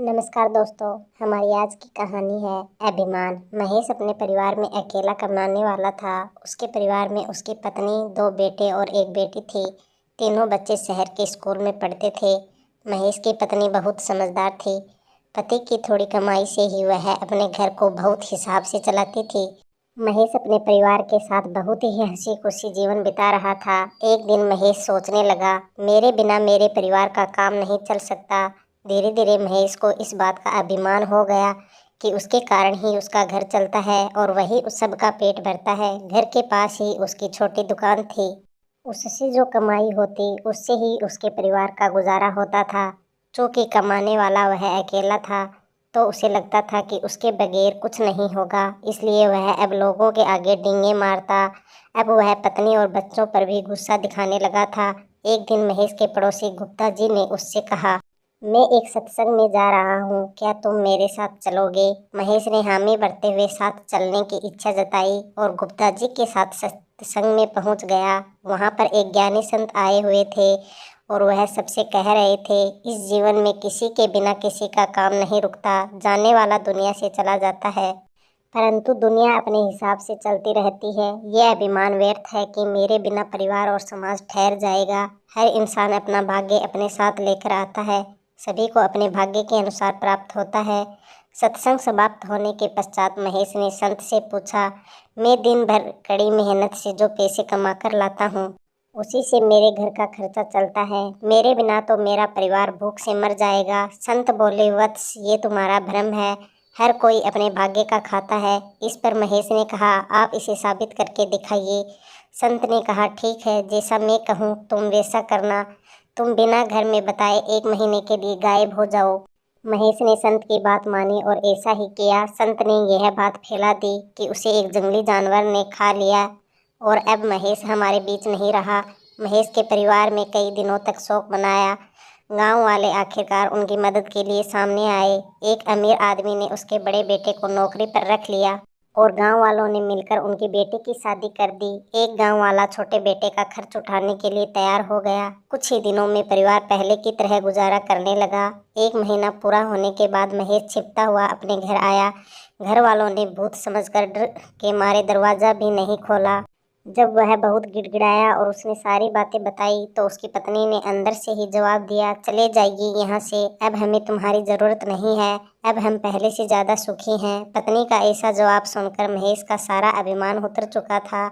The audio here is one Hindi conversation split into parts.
नमस्कार दोस्तों, हमारी आज की कहानी है अभिमान। महेश अपने परिवार में अकेला कमाने वाला था। उसके परिवार में उसकी पत्नी, दो बेटे और एक बेटी थी। तीनों बच्चे शहर के स्कूल में पढ़ते थे। महेश की पत्नी बहुत समझदार थी। पति की थोड़ी कमाई से ही वह अपने घर को बहुत हिसाब से चलाती थी। महेश अपने परिवार के साथ बहुत ही हंसी खुशी जीवन बिता रहा था। एक दिन महेश सोचने लगा, मेरे बिना मेरे परिवार का काम नहीं चल सकता। धीरे धीरे महेश को इस बात का अभिमान हो गया कि उसके कारण ही उसका घर चलता है और वही उस सबका पेट भरता है। घर के पास ही उसकी छोटी दुकान थी। उससे जो कमाई होती उससे ही उसके परिवार का गुजारा होता था। चूँकि कमाने वाला वह अकेला था तो उसे लगता था कि उसके बगैर कुछ नहीं होगा, इसलिए वह अब लोगों के आगे डींगे मारता। अब वह पत्नी और बच्चों पर भी गुस्सा दिखाने लगा था। एक दिन महेश के पड़ोसी गुप्ता जी ने उससे कहा, मैं एक सत्संग में जा रहा हूँ, क्या तुम मेरे साथ चलोगे? महेश ने हामी भरते हुए साथ चलने की इच्छा जताई और गुप्ता जी के साथ सत्संग में पहुँच गया। वहाँ पर एक ज्ञानी संत आए हुए थे और वह सबसे कह रहे थे, इस जीवन में किसी के बिना किसी का काम नहीं रुकता। जाने वाला दुनिया से चला जाता है, परंतु दुनिया अपने हिसाब से चलती रहती है। यह अभिमान व्यर्थ है कि मेरे बिना परिवार और समाज ठहर जाएगा। हर इंसान अपना भाग्य अपने साथ लेकर आता है। सभी को अपने भाग्य के अनुसार प्राप्त होता है। सत्संग समाप्त होने के पश्चात महेश ने संत से पूछा, मैं दिन भर कड़ी मेहनत से जो पैसे कमा कर लाता हूँ उसी से मेरे घर का खर्चा चलता है। मेरे बिना तो मेरा परिवार भूख से मर जाएगा। संत बोले, वत्स, ये तुम्हारा भ्रम है। हर कोई अपने भाग्य का खाता है। इस पर महेश ने कहा, आप इसे साबित करके दिखाइए। संत ने कहा, ठीक है, जैसा मैं कहूँ तुम वैसा करना। तुम बिना घर में बताए 1 महीने के लिए गायब हो जाओ। महेश ने संत की बात मानी और ऐसा ही किया। संत ने यह बात फैला दी कि उसे एक जंगली जानवर ने खा लिया और अब महेश हमारे बीच नहीं रहा। महेश के परिवार में कई दिनों तक शोक मनाया। गांव वाले आखिरकार उनकी मदद के लिए सामने आए। एक अमीर आदमी ने उसके बड़े बेटे को नौकरी पर रख लिया और गांव वालों ने मिलकर उनके बेटे की शादी कर दी। एक गांव वाला छोटे बेटे का खर्च उठाने के लिए तैयार हो गया। कुछ ही दिनों में परिवार पहले की तरह गुजारा करने लगा। 1 महीना पूरा होने के बाद महेश छिपता हुआ अपने घर आया। घर वालों ने भूत समझकर डर के मारे दरवाज़ा भी नहीं खोला। जब वह बहुत गिड़गिड़ाया और उसने सारी बातें बताई तो उसकी पत्नी ने अंदर से ही जवाब दिया, चले जाइए यहाँ से, अब हमें तुम्हारी ज़रूरत नहीं है। अब हम पहले से ज़्यादा सुखी हैं। पत्नी का ऐसा जवाब सुनकर महेश का सारा अभिमान उतर चुका था।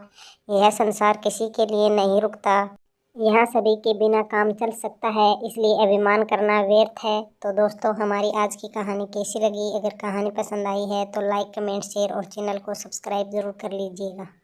यह संसार किसी के लिए नहीं रुकता। यहाँ सभी के बिना काम चल सकता है, इसलिए अभिमान करना व्यर्थ है। तो दोस्तों, हमारी आज की कहानी कैसी लगी? अगर कहानी पसंद आई है तो लाइक, कमेंट, शेयर और चैनल को सब्सक्राइब ज़रूर कर लीजिएगा।